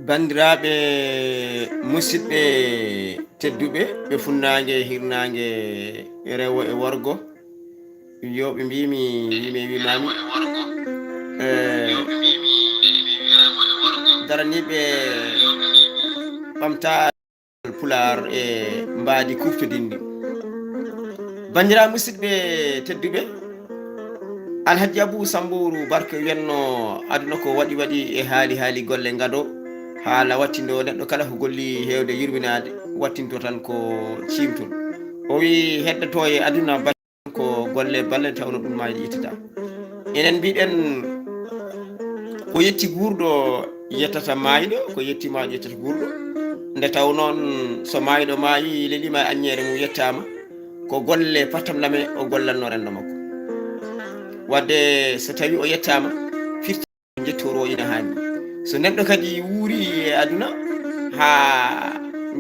bandiraɓe musidɓe tedduɓe ɓe funnague hirnague rewo e worgo yoɓe mbimi wimami daraniɓe ɓamta pular e mbadi kuftodindi bandira musidɓe tedduɓe Alhaji Abou Sambourou Barke wiyanno aduna ko waɗi e haali golle ngado haala wattindo neɗɗo kala ko golli hewde yurminade wattinto tan ko cimtol o wi heddoto e aduna ko golle balle tawno ɗum ma yittata enen mbiɗen ko yetti gurɗo yettata mayɗo ko yetti maɗo yettata gurɗo nde taw noon so mayɗo maayi leelima e aññere mum yettama ko golle patamlame o gollanno rendo makko wadde so tawi o yettama firti jettoro ina hani so neɗɗo kadi wuuri e aduna ha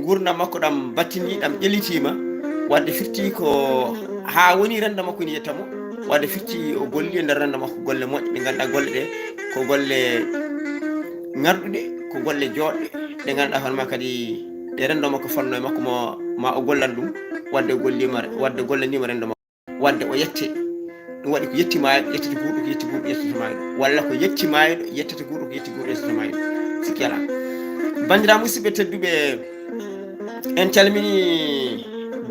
gurdam makko ɗam battini ɗam ƴelitima wadde firti ko ha woni rendo makko ni yettamo wadde firti o golli e nder rendo makko golle moƴƴe ɗe ganduɗa golle ɗe ko golle ngarɗuɗe ko golle joɗɗe ɗe ganduɗa hoorema kadi ɗe rendo makko fonno e makko ma o gollan ɗum wadde gollanima rendo makko wadde o yette ɗum waɗi ko yetti mayɗo yettata gurɗo ko yetti gurɗo yettata mayɗo walla ko yetti mayɗo yettata gurɗo ko yetti gurɗo yettata mayɗo sikki ala bandira musidɓe tedduɓe en calmini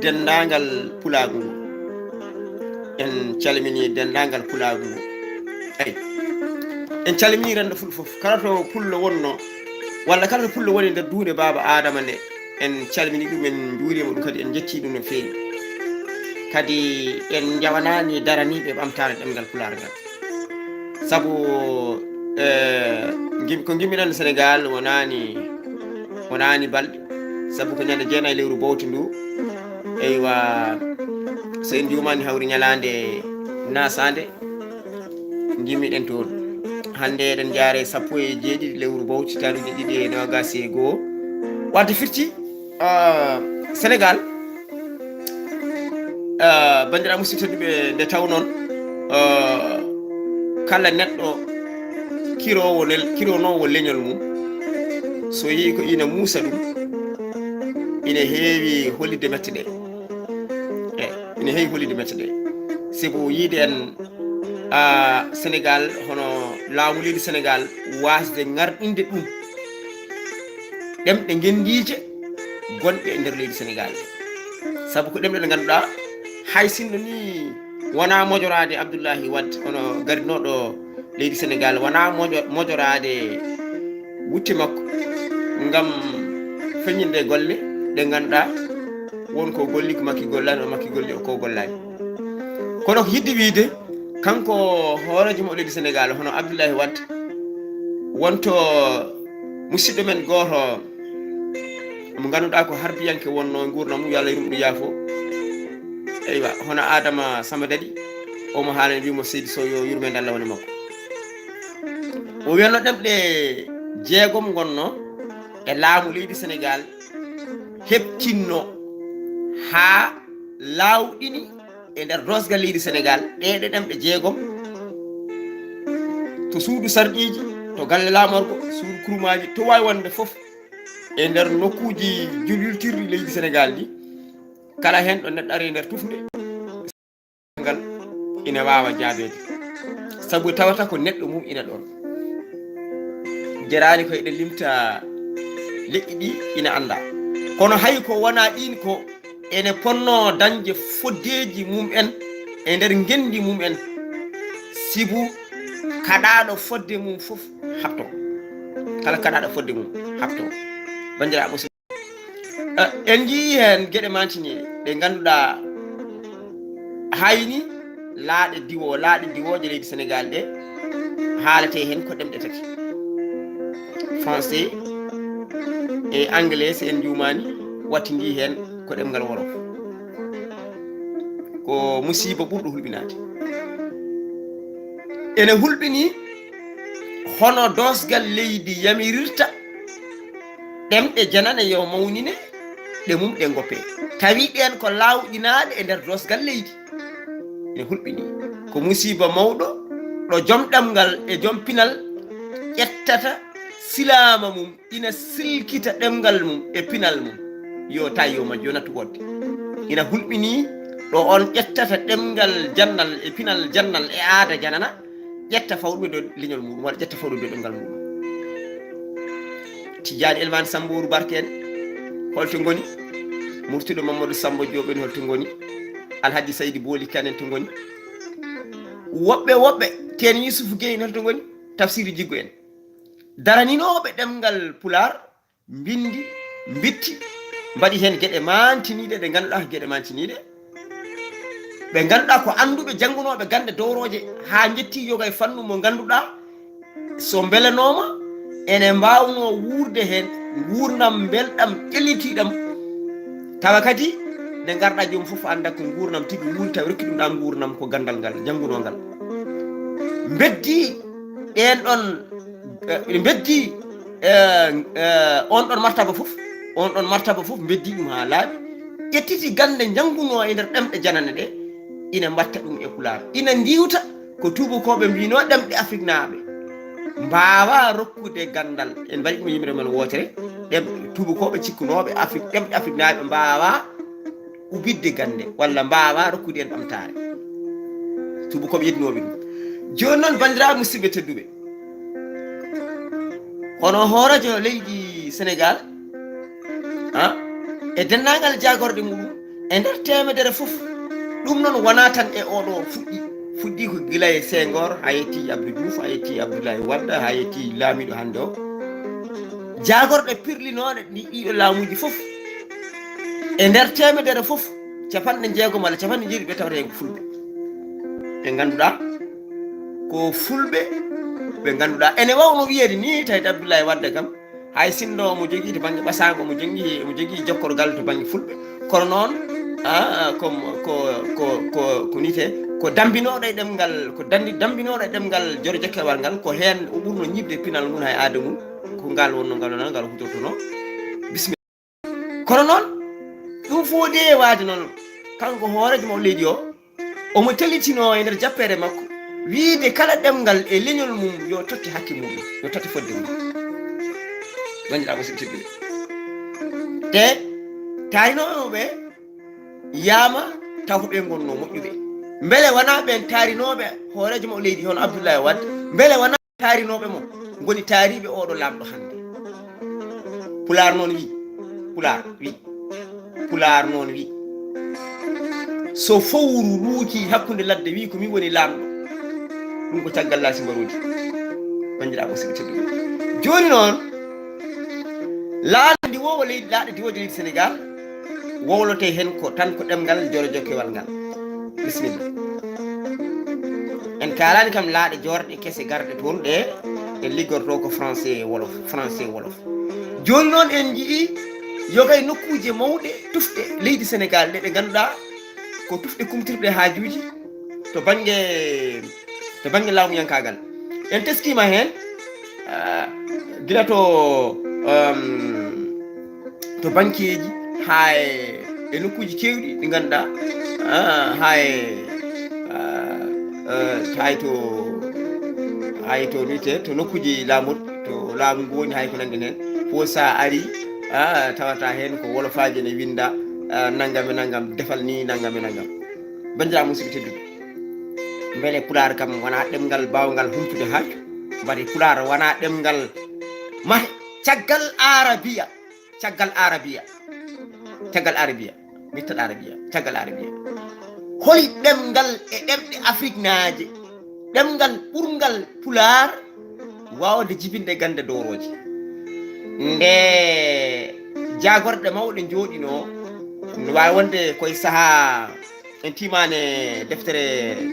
dendagal pulagu ngu eyi en calmini rendo fulɓe foof kala to pullo wonno walla kala to pullo woni nder duude baba adama nde en calmini ɗum en juurima ɗum kadi en jetti ɗum no feewi kadi en jawanani daraniɓe ɓamtare ɗemgal pular ngal saabu ko gimmiɗen Sénégal wonani balɗe saabu ko ñande jeenayi lewru bowti ndu eywa so en jumani hawri ñalande nasade gimmiɗen toon hande eɗen jaare 17 lewru bowti taruji 221 wadde firti Sénégal bandira musidɓe tedduɓe nde taw noon kala neɗɗo kironowo leñol mum so yi ko ina muusa ɗum ina heewi hollide mette ɗe sibo yiide en Sénégal hono laamu leydi Sénégal wasde ngarɗinde ɗum ɗemɗe gendije gonɗe e nder leydi Sénégal saabu ko ɗemɗe ɗe ganduɗa hay sinno ni wona mojorade Abdoulaye Wade hono garinoɗo leydi Sénégal wona mojorade wutte makko ngam feññinde golle ɗe ganduɗa wonko golli ko makki gollani o makki golli ko gollani kono ko yidde wiide kanko hoorejo mo leydi Sénégal hono Abdoulaye Wade wonto musidɗo men goto mo ganduɗa ko harbiyanke wonno gurdam mum yo Allah yurmo ɗum yaafo eywa hono Adama Samba Dadi omo haalani wimo Seydi Sow yo yurmede Allah woni makko o wiyano ɗemɗe jeegom gonno e laamu leydi Sénégal heɓtinno ha lawɗini e nder dosgal leydi Sénégal ɗeɗe ɗemɗe jeegom to suudu sarɗiji to galle lamorgo suudu kurumaji to wawi wonde foof e nder nokkuji julirtirɗi leydi Sénégal ɗi kala hen ɗo neɗɗo ari nder tufde ngal ina wawa jaabede saabu tawata ko neɗɗo mum ina ɗon jarani ko eɗen limta leƴƴi ɗi ina anda kono hay ko wona ɗin ko ene ponno dañde foddeji mum'en e nder gendi mum'en sibu kaɗaɗo fodde mum fof habto kala kaɗaɗo fodde mum habto bandira musidɓe en jii hen gueɗe mantiniɗe ɗe ganduɗa hayni laaɗe diwoje leydi Sénégal ɗe haalate hen ko ɗemɗe tati français et anglais so en jumani wattidi hen ko ɗemgal wolof ko musiba ɓurɗo hulɓinade ene hulɓini hono dosgal leydi yamirirta ɗemɗe janane yo mawnine ɗe mum ɗe goppe tawi ɗen ko lawƴinaɗe e nder dosgal leydi ene hulɓini ko musiba mawɗo ɗo joom ɗemgal e joom pinal ƴettata silama mum ina silkita ɗemgal mum e pinal mum yo tawi ma jonatu wodde ina hulɓini ɗo on ƴettata ɗemgal jannal e pinal jannal e aada janana ƴetta fawɗuɓe dow leñol muɗum walla ƴetta fawɗuɓe dow ɗemgal muɗum Tidiani Elimane Sambourou Barke en holto ngoni Murtuɗo Mamadou Samba Diop en holto ngoni Alhaji Saydi Boli Kane en to ngoni woɓɓe ten Youssouf Gueye en holto ngoni Tafsiri Jiggo en daraninoɓe ɗemgal Pular bindi bitti mbaɗi hen gueɗe mantiniɗe ɗe ganduɗa ko gueɗe mantiniɗe ɓe ganduɗa ko anduɓe janggunoɓe gande dowroje ha jetti yoga e fannu mo ganduɗa so beelanoma ene mbawno wurde hen gurdam belɗam ƴellitiɗam tawa kadi nde garɗa jomum foof anda ko gurdam tigui wuri tawi rokki ɗum ɗa gurdam ko gandal ngal janggunogal beddi ɗen ɗon beddi on ɗon martaba foof beddi ɗum ha laaɓi ƴettiti gande jangguno e nder ɗemɗe janane ɗe ina mbatta ɗum e Pular ina ndiwta ko tubakoɓe mbino ɗemɗe Afrique naaɓe mbawa rokkude gandal en mbaɗi ɗum yimre men wotere tubakoɓe cikkunoɓe Afrique ɗemɗe Afrique naaɓe mbawa ubidde gande walla mbawa rokkude en ɓamtare tubakoɓe yettinoɓe ɗum joni noon bandiraɓe musidɓe tedduɓe hono hoorajo leydi Sénégal e dennagal jagorɗe muɗum e nder temedere foof ɗum noon wona tan e oɗo fuɗɗi ko gila e Senghor ha yetti Abdou Diouf ha yetti Abdoulaye Wade ha yetti laamiɗo hande o jagorɗe pirlinoɗe ɗiɗo laamuji foof e nder temedere foof 60 walla 70 ɓe tawata hen ko fulɓe ɓe ganduɗa ko fulɓe ɓe ganduɗa ene wawno wiyede ni tawde Abdoulaye Wade kam hay sinno mo jogui to banggue ɓasago mo jogui jokkorgal to banggue fulɓe kono noon ko nite ko dambinoɗo e ɗemgal ko dambinoɗo e ɗemgal joro jokkewal ngal ko hen o ɓurno ñibde pinal ngun hay aada mum ko ngal wonno ngal hutortono bisimilla kono noon ɗum fo de waade noon kanko hoorejo mo leydi o omo tellitino e nder jappere makko wiide kala ɗemgal e leñol mum yo totti hakke muɗum yo totti fodde mum bandiraɓe musidɓe tedduɓe te taarinoɓe yaama taw ko ɓe gonno moƴƴuɓe beele wona ɓen taarinoɓe hoorejo mo leydi hono Abdoulaye Wade beele wona taarinoɓe mo goni taariɓe oɗo lamɗo hande Pular noon wi so fowru ruuki hakkude ladde wi ko min woni lamɗo ɗum ko caggal lasi mbaruji bandiraɓe musidɓe tedduɓe joni noon laaɗe ndi wowo leydi laaɗe diwoje leydi Sénégal wowlote hen ko tan ko ɗemgal joro jokkewal ngal bisimilla en kalani kam laaɗe jorɗe kese garɗe toon ɗe e liggorto ko français wolof joni noon en jii yogay nokkuje mawɗe tufɗe leydi Sénégal ɗe ɓe ganduɗa ko tufɗe kumtirɗe haajuji to banggue laamuyankagal en teskima hen gila to banqueji ha e nokkuji kewɗi ɗi ganduɗa hay to wiyete to nokkuji laamu ngu woni hay ko nandi hen fo sa ari tawata hen ko wolofaji ne winda naggam e naggam defal ni naggam e naggam bandiraɓe musidɓe tedduɓe beele Pular kam wona ɗemgal bawgal humtude haaju mbadi Pular wona ɗemgal mate caggal arabiya holi ɗemgal e ɗemɗe Afrique naaje ɗemgal ɓurgal Pular wawde jibinde gande dowroje nde jagorɗe mawɗe jooɗino no wawi wonde koye saaha en timane deftere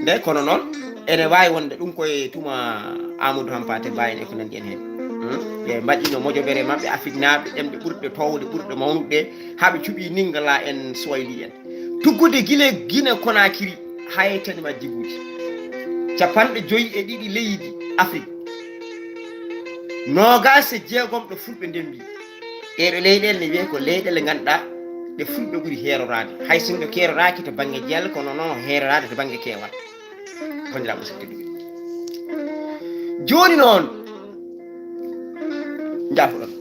nde kono noon ene wawi wonde ɗum koye tuma Amadou Hampate Bayne ko nandi en hen ɓe mbaɗino mojobere mabɓe Afrique naaɓe ɗemɗe ɓurɗe towde ɓurɗe mawnude ɗe haaɓe cuuɓi Ningala en Swahili en tuggude Guinée Conakry hay tani ma Djibouti 52 leydi Afrique 26 ɗo fulɓe ndembi ɗeɗo leyɗele ne wiye ko leyɗele ganduɗa ɗe fulɓe ɓuuri heerorade hay sinno keeroraki to banggue jeel kono noon heerorade to banggue keewal bandiraɓe musidɓe joni noon jaafuɗon.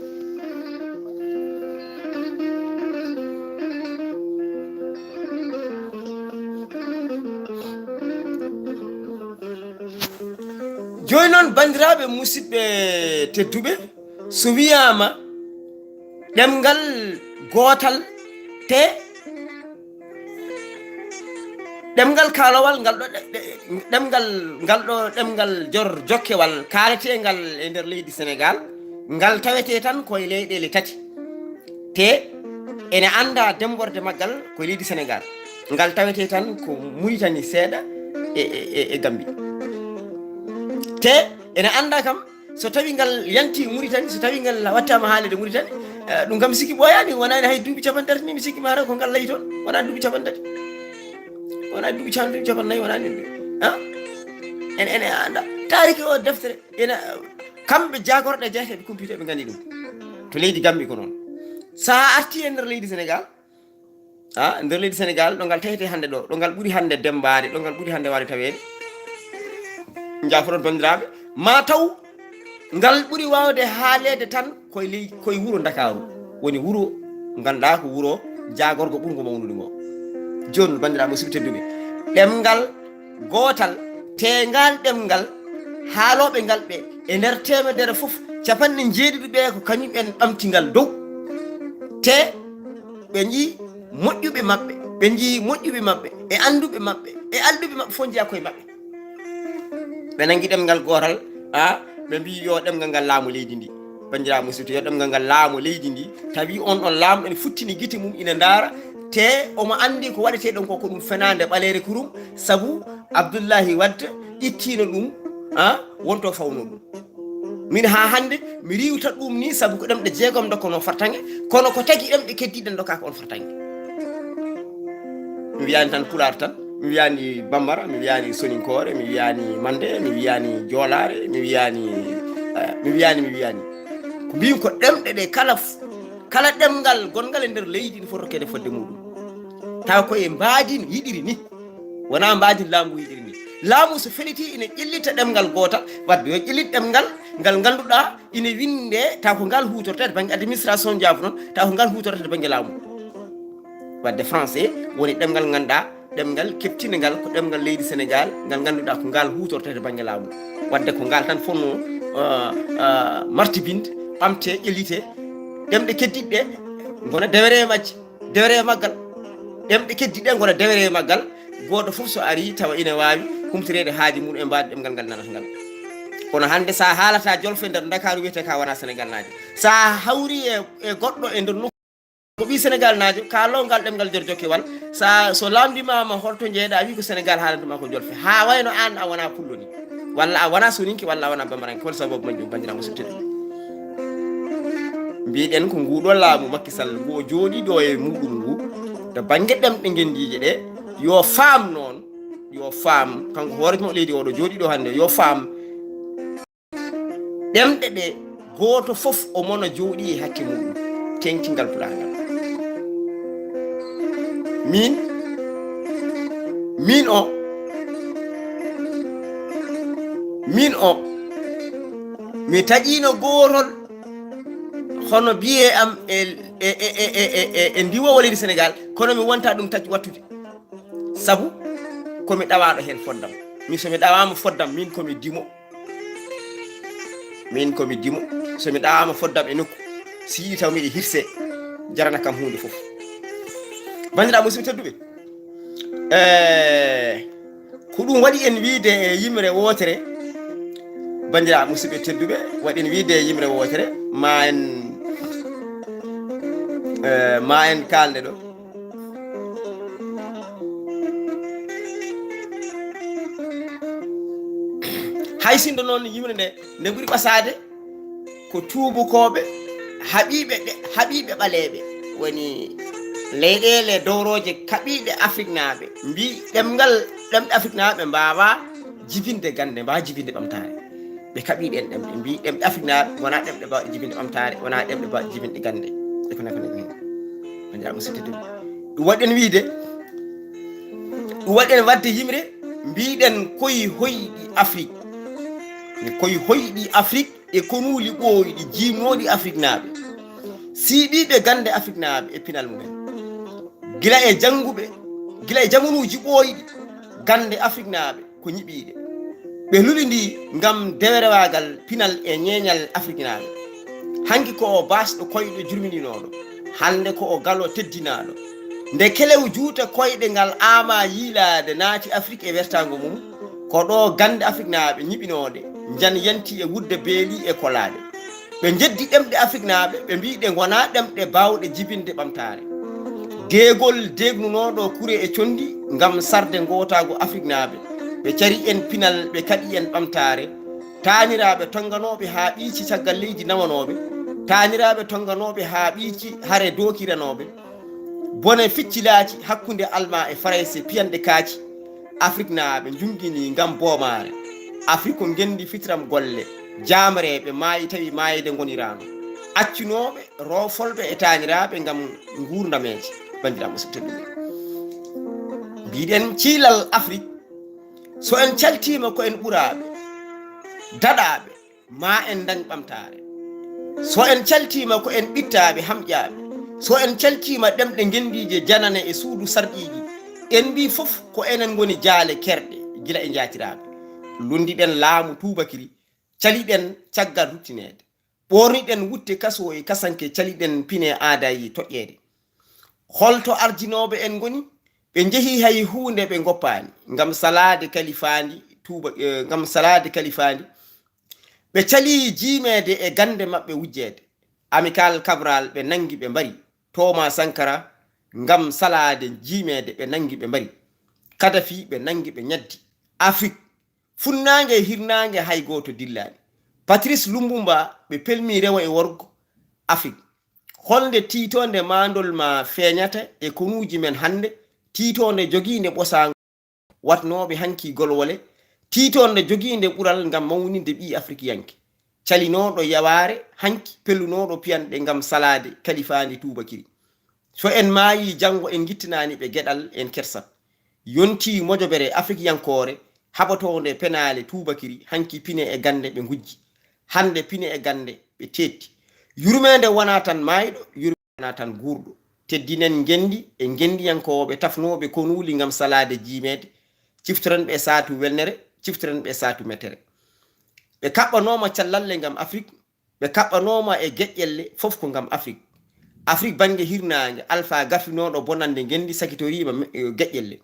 Joni noon bandiraɓe musidɓe tedduɓe, so wiyama ɗemgal gotal te ɗemgal kalowal ngal ɗo ɗemgal jokkewal kaaletegal e nder leydi Sénégal ngal tawete tan koye leyɗele tati te ene anda demborde maggal koye leydi Sénégal ngal tawete tan ko Mauritanie seeɗa e Gambie te ene anda kam so tawi ngal yanti Mauritanie so tawi ngal wattama haalede Mauritanie ɗum kam sikki ɓoyani wonani hay duuɓi capantati ni mi sikki mara ko ngal layi toon wonani duuɓi capantati wonani duuɓi capannayyi wonani ene anda tariki o deftere ene kamɓe jagorɗe jeeteɓe computer ɓe gandi ɗum to leydi Gambie ko noon sa arti e nder leydi Sénégal nder leydi Sénégal ɗo ngal tawete hande ɗo ngal ɓuuri hande dembade ɗo ngal ɓuuri hande wade tawede jafoɗon bandiraɓe ma taw ngal ɓuuri wawde haalede tan koye wuuro Dakaru woni wuuro ganduɗa ko wuuro jagorgo ɓurgo mawnude ngo. Joni bandiraɓe musidɓe tedduɓe ɗemgal gotal tengal ɗemgal haaloɓe ngal ɓe e nder temedere foof 90 ɓe ko kañum en ɓamtingal dow te ɓe jii moƴƴuɓe maɓɓe ɓe jii moƴƴuɓe maɓɓe e anduɓe maɓɓe e alɗuɓe maɓɓe fof jiya koye maɓɓe ɓe nangui ɗemgal gotal ɓe mbi yo ɗemgal ngal laamu leydi ndi bandiraɓe musidɓe yo ɗemgal ngal laamu leydi ndi tawi on ɗon laamu ene futtini guite mum ina daara te omo andi ko waɗete ɗon ko ɗum fenade ɓalere kurum saabu Abdoullahi Wade ittino ɗum wonto fawno ɗum min ha hande mi riwta ɗum ni saabu ko ɗemɗe jeegom dokkono fartange kono ko tagi ɗemɗe keddiɗen dokkaka on fartange mi wiyani tan Pulaar tan mi wiyani Bambara mi wiyani Soninkore mi wiyani Mande mi wiyani Joolare mi wiyani ko mbimi ko ɗemɗe ɗe kala ɗemgal gongal e nder leydi foto kede fodde muɗum taw koye mbadin yiɗiri ni wona mbadin laamu yiɗiri ni laamu so feliti ine ƴellita ɗemgal gotal wadde yo ƴellit ɗemgal ngal ganduɗa ine winde taw ko ngal hutortede banggue administration jaabu noon taw ko ngal hutortede banggue laamu wadde français woni ɗemgal ganduɗa ɗemgal keptingal ko ɗemgal leydi Sénégal ngal ganduɗa ko ngal hutortede banggue laamu wadde ko ngal tan fonno martibinde ɓamte ƴellite ɗemɗe keddiɗɗe gona dewere maggal ɗemɗe keddiɗɗe gona dewere maggal goɗɗo foof so ari tawa ina wawi humtirede haaji mum e mbade ɗemgal ngal nanata ngal kono hande sa haalata jolfo e nder Dakaru wiyete ka wona Sénégal naajo sa hawri e goɗɗo e nder nokku ko ɓi Sénégal naajo kaalo ngal ɗemgal nder jokkewal so lamdimama holto jeeɗa wi ko Sénégal haalanduma ko jolfe ha wayno an a wona pullo ni walla a wona soninki walla a wona bambaranke hol sababu majjum bandiraɓe musidɓe mbiɗen ko nguɗo laamu Macky Sall ngo jooɗi ɗo e muɗum ngu to banggue ɗemɗe gendije ɗe yo faam noon yo faam kanko hooremo leydi oɗo jooɗi ɗo hande yo faam ɗemɗe ɗe goto foof o mona jooɗi e hakke muɗum tenkingal pulagal min o mi taƴino gotol hono biye am e ndiwowo leydi Sénégal kono mi wonta ɗum taƴ wattude saabu komi ɗawaɗo hen foddam min somi ɗawama foddam min komi dimo somi ɗawama foddam e nokku si yiɗi taw miɗi hirse jarana kam hunde foof bandiraɓe musidɓe tedduɓe ko ɗum waɗi en wiide e yimre wotere bandiraɓe musidɓe tedduɓe waɗi en wiide e yimre wotere ma en kalde ɗo hay sindo noon yimre nde ɓuuri ɓasade ko tuubukoɓe haɓiɓe ɓaleɓe woni leyɗele dowroje kaɓiɗe Afrique naaɓe mbi ɗemɗe Afrique naaɓe mbawa jibinde gande mbawa jibinde ɓamtare ɓe kaɓiɗen ɗemɗe mbi ɗemɗe Afrique naaɓe wona ɗemɗe mbawɗe jibinde ɓamtare wona ɗemɗe mbawɗe jibinde gande ɗum waɗen wiide ɗum waɗen wadde yimre mbiɗen koye hoyɗi Afrique e konuuli ɓooyiɗi jiimnooɗi Afrique naaɓe siiɓiiɓe gande Afrique naaɓe e pinal mumen gila e jannguɓe gila e jamanuuji ɓooyiɗi gande Afrique naaɓe ko ñiɓiiɗe ɓe lulindii ngam dewerewaagal pinal e ñeeñal Afrique naaɓe hanki ko o baasɗo koyɗo jurmininooɗo hannde ko o galo teddinaaɗo nde kelew juuta koyɗe ngal aama yiilaade naati Afrique e wertaango mum ko ɗo gande Afrique naaɓe ñiɓinooɗe jan yanti e wudde beeli e kolaaɗe ɓe jeddi ɗemɗe Afrique naaɓe ɓe mbii ɗe ngonaa ɗemɗe baawɗe jibinde ɓamtaare deegol deegnunooɗo kure e conndi ngam sarde ngootaago Afrique naaɓe ɓe cari en pinal ɓe kaɗi en ɓamtaare taaniraaɓe tonganooɓe haa ɓiici caggal leydi nawanooɓe taaniraaɓe tonganooɓe haa ɓiici hare dookiranooɓe bone ficcilaaci hakkunde alma e farayse piyanɗe kaaci Afrique naaɓe njungini ngam boomaare Afrique ko ngendi fitiram golle jaamareeɓe maayi tawi maayide ngoniraano accunooɓe roofolɓe e taaniraaɓe ngam nguurdameeje banndiraaɓe musidɓe tedduɓe mbiɗen ciilal Afrique so en caltiima ko en ɓuraaɓe daɗaaɓe maa en dañ ɓamtaare so en caltiima ko en ɓittaaɓe hamƴaaɓe so en caltiima ɗemɗe ngendiije janane e suudu sarɗiiji en mbii fof ko enen ngoni jaale kerɗe gila e njaatiraaɓe lundiɗen laamu Tuubakiri caliɗen caggal ruttineede ɓorniɗen wutte kaso e kasanke caliɗen pine aadayi toƴƴeede holto arjinooɓe en ngoni ɓe njehii hay huunde ɓe ngoppaani ngam salaade kalifaandi ngam salaade kalifaandi ɓe calii jiimeede e gande maɓɓe wujjeede Amical Cabral ɓe nangi ɓe mbari Thomas Sankara ngam salaade jiimeede ɓe nangi ɓe mbari Kadafi ɓe nangi ɓe ñaddi Afrique funnaange e hirnaange hay gooto dillaani Patrice Lumumba ɓe pelmii rewo e worgo Afrique holnde tiitonde maandol ma feeñata e konuuji men hannde tiitonde jogiinde ɓosaango watnooɓe hanki golwole tiitonde jogiinde ɓural ngam mawninde ɓii Afrikiyanke calinooɗo yawaare hanki pellunooɗo piyanɗe ngam salaade kalifaandi Tuubakiri so en maayi janngo en gittinaani ɓe geɗal en kersat yontii mojobere Afrikiyankoore haɓotoonde penaale Tuubakiri hanki pine e gande ɓe ngujji hande pine e gande ɓe teetti yurmeende wonaa tan maayɗo yurmeende wonaa tan guurɗo teddinen ngendi e ngendiyankooɓe tafnooɓe konuuli ngam salaade jiimeede ciftoren ɓe saatu welnere ciftoren ɓe saatu metere ɓe kaɓɓanooma callalle ngam Afrique ɓe kaɓɓanooma e geƴƴelle fof ko ngam Afrique Afrique baŋnge hirnaange Alpha gafinooɗo bonande ngendi sakitoriima geƴƴelle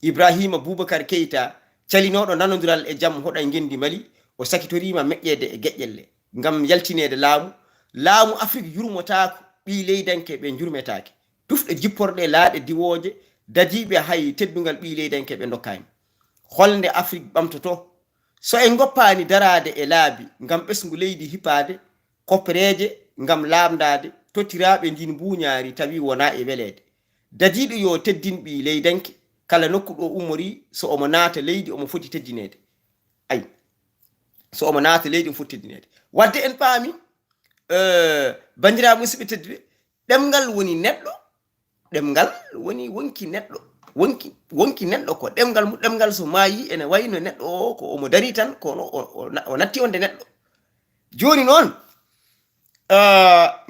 Ibrahima Boubacar Keita calinooɗo nanodiral e jam hoɗa ngendi Mali o sakitoriima meƴƴeede e geƴƴelle ngam yaltineede laamu Afrique yurmotaako ɓii leydanke ɓe njurmetaake tufɗe jipporɗe laaɗe diwooje dajiiɓe hay teddungal ɓii leydanke ɓe ndokkaani holnde Afrique ɓamtoto so en goppaani daraade e laabi ngam ɓesngu leydi hipaade koppereeje ngam laamdaade tottiraaɓe ndin mbuuñaari tawi wonaa e weleede dajiiɗo yo teddin ɓii leydanke kala nokku ɗo ummorii so omo naata leydi omo foti teddineede ay so omo naata leydi omo foti teddineede wadde en paami banndiraaɓe musidɓe tedduɓe ɗemngal woni neɗɗo ɗemngal woni wonki neɗɗo wonki neɗɗo ko ɗemngal so maayi ene wayno neɗɗo o ko omo darii tan kono o natti onde neɗɗo jooni noon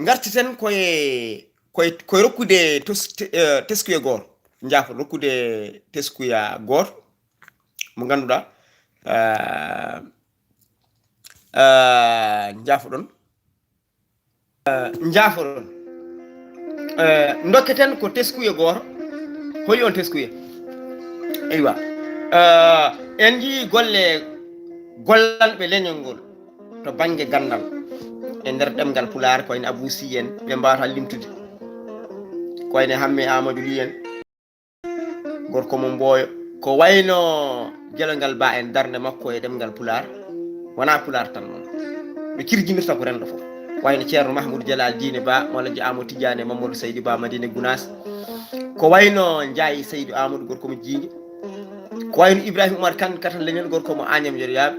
ngartiten koye rokkude teskuye gooto njaafo rokkude teskuya gooto mo ngannduɗaa njaafoɗon dokketen ko teskuye gooto hoyi on teskuye eywa en jii gollanɓe leñol ngol to baŋnge gandal e nder ɗemngal Pulaar koyne Abou Sy en ɓe mbawata limtude koyne Hamme Amadou Ly en gorko mo Mboyo ko wayno Gelongal Ba en darnde makko e ɗemngal Pulaar wona Pulaar tan noon ɓe kirjinirta ko renndo fof wayno Ceerno Mahmoudou Dialal Dine Ba Mawlaji Amadou Tidiane Mamadou Saydou Ba Madina Gounass ko wayno Ndiaye Seydou Amadou gorko mo Djingue ko wayno Ibrahima Oumar Kane katan leñol gorko mo Agnam Yoriyaɓe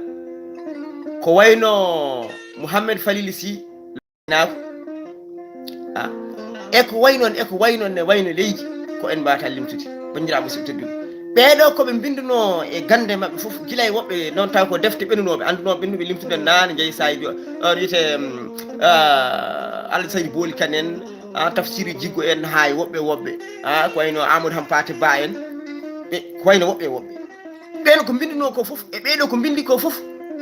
ko wayno Mouhamed Falil Sy naako e ko waynoon ne wayno leydi ko en mbata limtude bandiraɓe musidɓe tedduɓe ɓeeɗo koɓe binduno e gande maɓɓe fof gila e woɓɓe noon taw ko defte ɓennunoɓe andunoɓe ɓennuɓe limtude naane jeeyi sayi wiyete Allah sayi booli kan en tafsiri jiggo en ha e woɓɓe ko wayno Amadou Hampate Ba en ɓe ko wayno woɓɓe ɓen ko binduno ko fof e ɓeeɗo ko bindi ko fof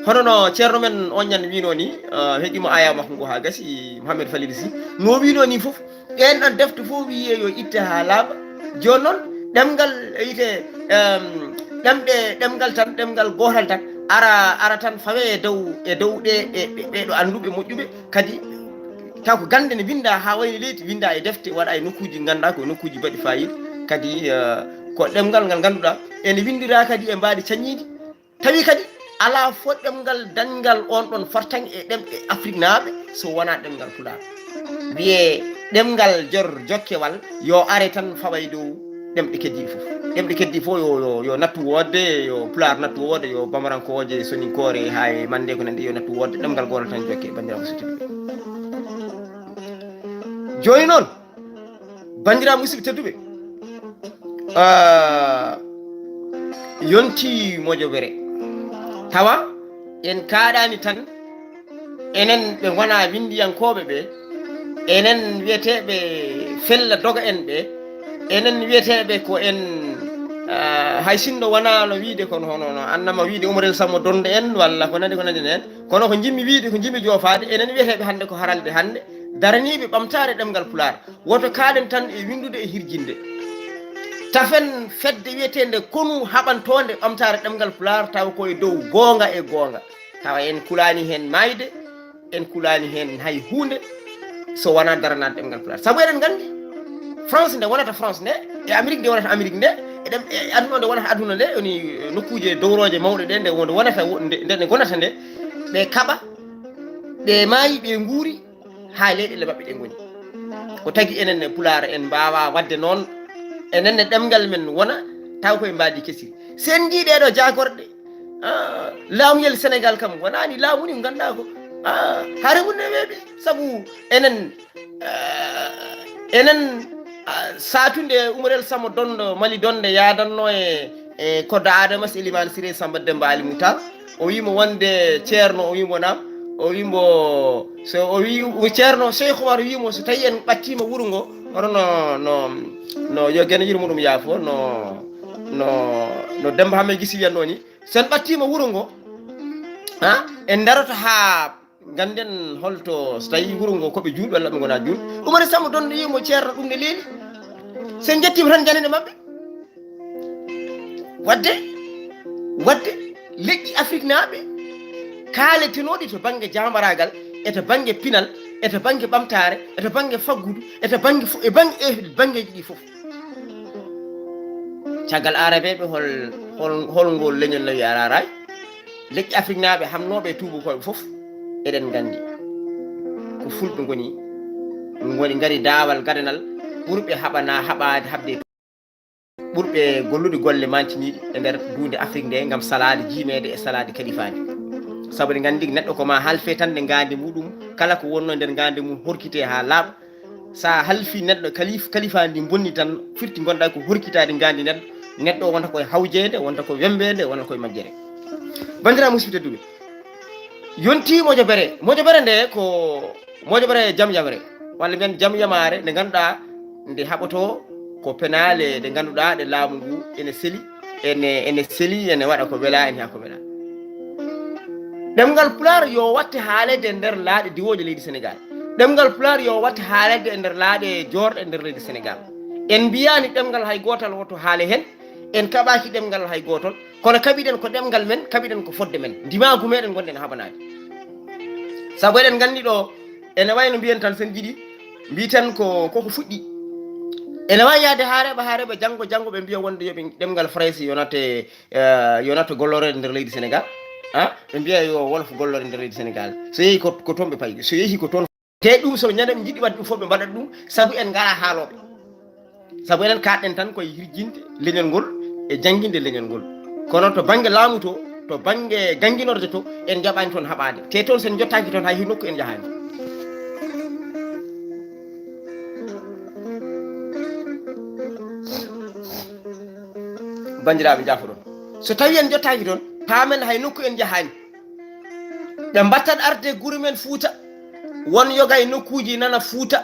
hono no ceerno men on ñande wino ni heeɗima aya makko ngo ha gasi Mouhamed Falil Sy no wino ni fof ɓen ɗon defte fof wiye yo itte ha laaɓa joni noon ɗemgal yite ɗemgal tan ɗemgal gotal tan ara tan fawe e dow ɗeɗo anduɓe moƴƴuɓe kadi taw ko gande ne winda ha wayno leydi winda e defte waɗa e nokkuji ganduɗa ko nokkuji mbaɗi fayida kadi ko ɗemgal ngal ganduɗa ene windira kadi e mbaɗi caññidi tawi kadi ala fo ɗemgal dañgal on ɗon fartan e ɗemɗe Afrique naaɓe so wona ɗemgal Pulaar wiye ɗemgal jokkewal yo are tan faway dow ɗemɗe keddi fof yo nattu wodde yo Pulaar nattu wodde yo Bamarankoje Soninkore ha e Mande ko nande yo nattu wodde ɗemgal gotal tan jokke bandiraɓe suttuɓe joni noon bandiraɓe musidɓe tedduɓe yonti Modiobere tawa en kaaɗani tan enen ɓe gona windiyankoɓe ɓe enen wiyeteɓe fella doga en ɓe enen wiyeteɓe ko en hay sinno wona no wiide kono hono annama wiide Oumar El Sammo Donde en walla ko nandi en kono ko jimmi wiide ko jimmi jofade enen wiyeteɓe hande ko haralde hande daraniɓe ɓamtare ɗemgal Pulaar woto kaɗen tan e windude e hirjinde tafen fedde wiyetende konu haɓantode ɓamtare ɗemgal Pulaar taw koye dow goonga e goonga tawa en kulani hen mayde en kulani hen hay hunde so wona daranade ɗemgal Pulaar saabu eɗen gandi France nde wonata France nde e Amérique nde wonata Amérique nde e aduna nde wonata aduna nde woni nokkuje dowroje mawɗe ɗe nde wonata nde gonata nde ɓe kaɓa ɓe maayi ɓe nguuri ha leyɗele maɓɓe ɗe goni ko tagui enen e Pulaar en mbawa wadde noon enen e ɗemgal men wona taw koye mbaadi kesiri sen ndi ɗeɗo jagorɗe laamuyel Sénégal kam wonani laamu ni ganduɗa ko haare mum ne weeɓi saabu enen satunde Oumar El Sammo Donde Mali Donde yadanno e koddo Adama Sy Elimane Siré Samba Demba Ali Moutar o wimo wonde ceerno o wimo nam o wimo so o wi ceerno Cheikh Oumar wimo so tawi en ɓattima wuuro ngo hono no yo guene yir muɗum yaafo no Demba Hamme Gisi wiyanno ni sen ɓattima wuuro ngo en daroto ha ganden holto so tawi wuuro ngo koɓe juulɓe walla ɓe gona juulɓe Oumar El Sammo Donde yimo ceerno ɗum ne leeli sen jettima tan janede mabɓe wadde leƴƴi Afrique naaɓe kaaletenoɗi to banggue jamaragal e to banggue pinal e to banggue ɓamtare e to banggue faggudu e to banggue banggueji ɗi foof caggal arabeɓe holngol leñol nawi araray leƴƴi Afrique naaɓe hamnoɓe tubakoɓe foof eɗen gandi ko fulɓe goni gari daawal gadanal ɓurɓe haɓade habde ɓurɓe gollude golle mantiniɗi e nder duunde Afrique nde gam salade jimede e salade kalifade saabu ɗe gandi neɗɗo koma halfe tan nde gande muɗum kala ko wonno nder gande mum horkite ha laaɓa sa halfi neɗɗo kalifadi bonni tan firti gonɗa ko horkitade gandi neɗɗo wonta koye hawjede wonta koye wembede wonta koye majjere bandira musidɓe tedduɓe yonti Modiobere nde ko Modiobere jaam yamre walla mbiyen jaam yamare nde ganduɗa nde haɓoto ko penale nde ganduɗa ɗe laamu ngu ene seli ene waɗa ko wela ene ha ko wela ɗemgal Pulaar yo watte haalede e nder laaɗe diwoje leydi Sénégal ɗemgal Pulaar yo watte haalede e nder laaɗe jorɗe e nder leydi Sénégal en mbiyani ɗemgal hay gotal woto haale hen en kaɓaki ɗemgal hay gotol kono kaɓiɗen ko ɗemgal men kaɓiɗen ko fodde men ndimagu meɗen gonɗen haɓanade saabu eɗen gandi ɗo ene wayno mbiyen tan sen jiiɗi mbiten koko fuɗɗi ene wawi yaade haareɓe janggo ɓe mbiya wonde yoɓe ɗemgal France yonata gollorede nder leydi Sénégal ɓe mbiya yo wolof gollore nder leydi Sénégal so yeehi ko toon ɓe payi so yeehi ko toon te ɗum so ñande ɓe jiɗi wadde ɗum fof ɓe mbaɗat ɗum saabu en ngala haaloɓe saabu enen kaɗɗen tan koye hirjinde leñol ngol e jangguinde leñol ngol kono to banggue laamu to banggue ganguinorde to en jaɓani toon haɓade te toon sen jottaki toon hay nokku en jahani bandiraɓe jafo ɗon so tawi en jottaki ɗon pamen hay nokku en jahani ɓe mbattat arde gure men Fouta won yoga e nokkuji nana Fouta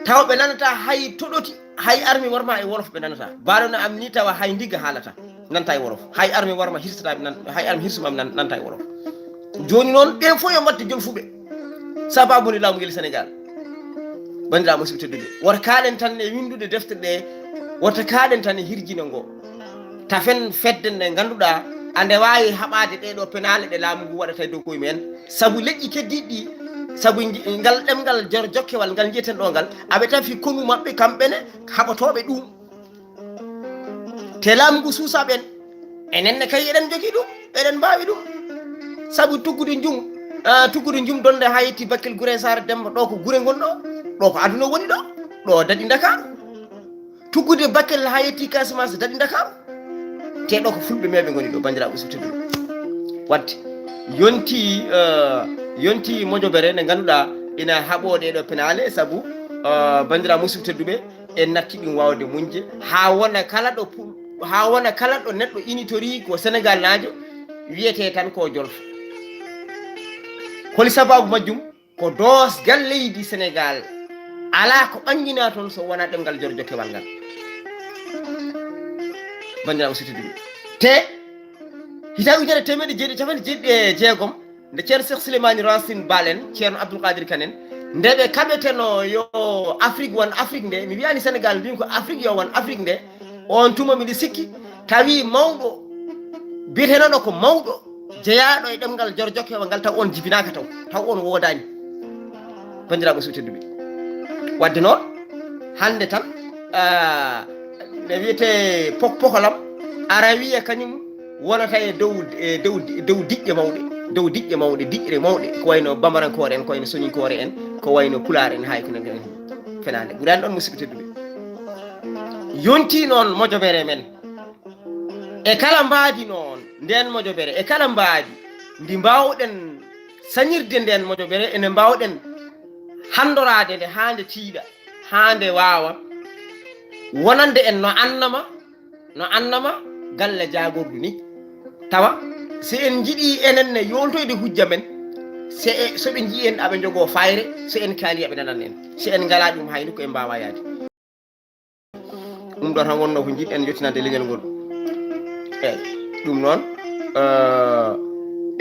taw ɓe nanata hay toɗoti hay armi warma e wolof ɓe nanata baɗono am ni tawa hay ndigga haalata nanta e wolof hay armi warma hirsataɓe hay armi hirsumam nanta e wolof joni noon ɓen fof yo mbatte jolfuɓe sababude laamu ngel Sénégal bandiraɓe musidɓe tedduɓe wota kaɗen tan e windude deftere ɗe wota kaɗen tan e hirjino ngo tafen fedde nde ganduɗa ande wawi haɓade ɗeɗo penale ɗe laamu ngu waɗata e dow koye men saabu leƴƴi keddiɗi ɗi saabu ngal ɗemgal jor jokkewal ngal jiyeten ɗo ngal aɓe tafi konu mabɓe kamɓene haɓatoɓe ɗum te laamu ngu suusaɓen enenne kay eɗen jogui ɗum eɗen mbawi ɗum saabu tuggude jum donde ha yetti Bakel Guré Sara Demba ɗo ko guure gonɗo ɗo ko aduna woni ɗo daɗi Dakar tuggude Bakel ha yetti Casamance daɗi Dakar te ɗo ko fulɓe meɓe goni ɗo bandiraɓe usutede wadde yonti mojobere nde ganduɗa ina haɓo ɗeɗo penale saabu bandiraɓe musidɓe tedduɓe en natti ɗum wawde muñde ha wona kala ɗo neɗɗo initori ko Sénégal najo wiyete tan ko jolfo holi sababu majjum ko dosgal leydi Sénégal ala ko ɓangina toon so wona ɗemgal jor jokkewal ngal bandiraɓe usutede te hitaɓe ujunere temedde jeeɗiɗi nde ceerno Cheikh Souleymane Racine Bal en ceerno Abdoul Kadir Kane en nde ɓe kaɓeteno yo Afrique won Afrique nde mi wiyani Sénégal mbimi ko Afrique yo won Afrique nde on tuma miɗo sikki tawi mawɗo biyetenoɗo ko mawɗo jeeyaɗo e ɗemgal jor jokkewal ngal taw on jibinaka taw on wodani bandiraɓe sutedduɓe wadde noon hande tan ne wiyete pokolam ara wiya kañum wonata e dow diƴƴe mawɗe diƴƴere mawɗe ko wayno bambarankore en ko wayno soñinkore en ko wayno pulaar en hay ko nan en fenade ɓurani ɗon musidɓe tedduɓe yonti noon mojobere men e kala mbaadi noon nden mojobere e kala mbaadi ndi mbawɗen sañirde nden mojobere ene mbawɗen handorade nde hande tiiɗa hande wawa wonande en no annama galle jagordu ni tawa si en jiiɗi enenne yoltoyde hujja men soɓe jii en aɓe jogo fayre so en kaali aɓe nanan en si en ngala ɗum hayni ko en mbawa yaade ɗum ɗo tan wonno ko jiɗɗen yettinande leñol ngol eyyi ɗum noon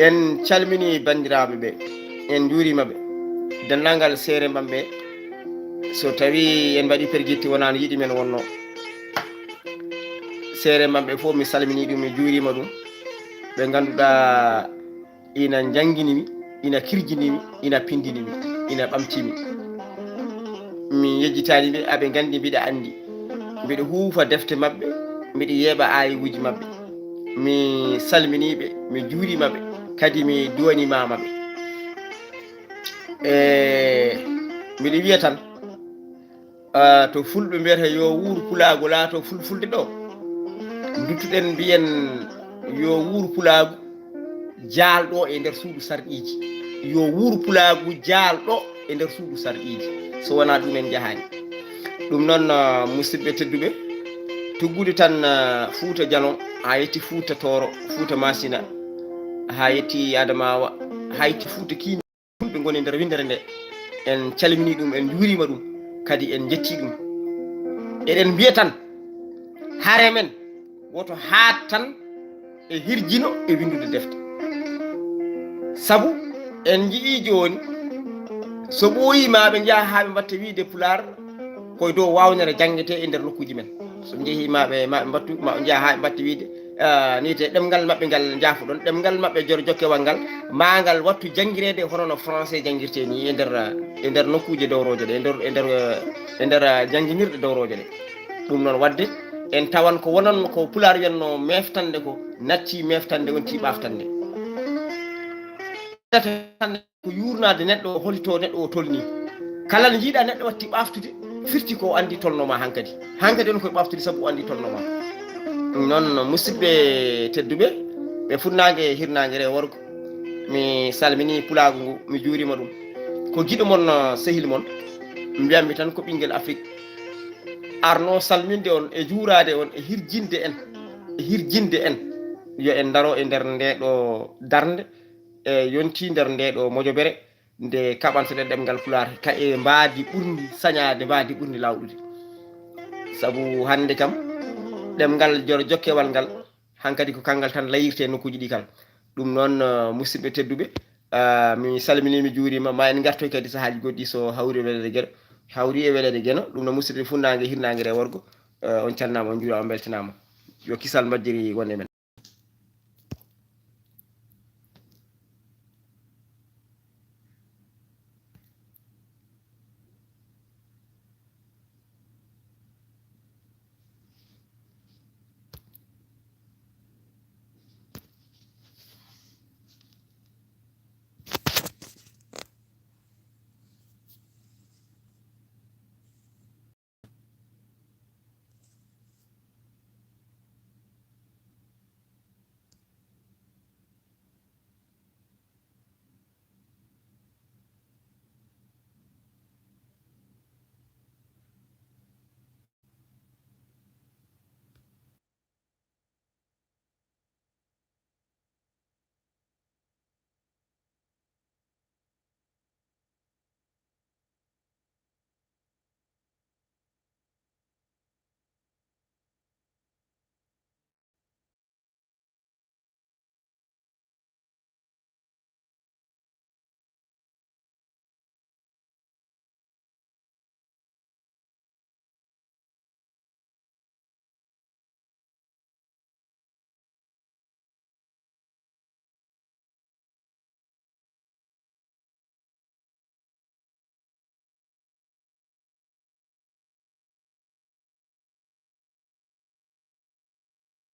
en calmini bandiraɓe ɓe en juurimaɓe dennangal seere mbamɓe so tawi en mbaɗi pergitti wonano yiɗi men wonno seere mbamɓe fof mi salmini ɗum mi juurima ɗum ɓe ganduɗa ina jangguinimi ina kirjinimi ina pindinimi ina ɓamtimi mi yejjitaniɓe aɓe gandi mbiɗa andi mbiɗa huufa defte mabɓe mbiɗa yeeɓa ayiwuji mabɓe mi salminiɓe mi juurimaɓe kadi mi duwanimamaɓe mbiɗa wiya tan to fulɓe mbiyata yo wuur pulago laato fulfulde ɗo duttuɗen mbiyen yo wuur pulagu jaalɗo e nder suudu sarɗiji yo wuur pulagu jaalɗo e nder suudu sarɗiji so wona ɗum en jahani ɗum noon musidɓe tedduɓe tuggude tan Fouta Dialon ha yetti Fouta Toro Fouta Masina ha yetti Adamawa ha yetti Fouta Kiini fulɓe goni nder windere nde en calmini ɗum en juurima ɗum kadi en jetti ɗum eɗen mbiya tan haare men woto haat tan e hirjino e windude defte sabu en jii joni so ɓooyima ɓe jaaha ha ɓe mbatta wiide pular koye dow wawnere jangguete e nder nokkuji men so jeehi maɓe mbattu ma jaaha ha ɓe mbatta wiide niite ɗemgal mabɓe ngal jaafoɗon ɗemgal mabɓe jor jokkewal ngal magal wattu jangguirede hono no français jangguirte ni e nder nokkuje dowroje ɗe e nder jangguinirɗe dowroje ɗe ɗum noon wadde en tawan ko wonanno ko pular wiyatno meftande ko natti meftande wonti ɓaftande ko yurnade neɗɗo holito neɗɗo o tolni kala no jiiɗa neɗɗo watti ɓaftude firti ko andi tolnoma hankadi on koye ɓaftude saabu o andi tolnoma ɗum noon musidɓe tedduɓe ɓe funnage hirnage re worgo mi salmini pulagu ngu mi juurima ɗum ko giɗo mon sehil mon mbiyammi tan ko ɓinguel Afrique arno salminde on e juurade on e hirjinde en yo en daro e nder nde ɗo darnde e yonti nder nde ɗo mojobere nde kaɓantoɗen ɗemgal Pulaar ka e mbaadi ɓurdi sañade mbaadi ɓurdi lawɗude sabu hande kam ɗemgal jokkewal ngal hankadi ko kangal tan layirte nokkuji ɗi kala ɗum noon musidɓe tedduɓe mi salmini mi juurima ma en gartoy kadi sahaji goɗɗi so hawri e welede gueno ɗum no musidɓe funnangue hirnangue e worgo on calnama on juurama on beltanama yo kisal majjiri wonde men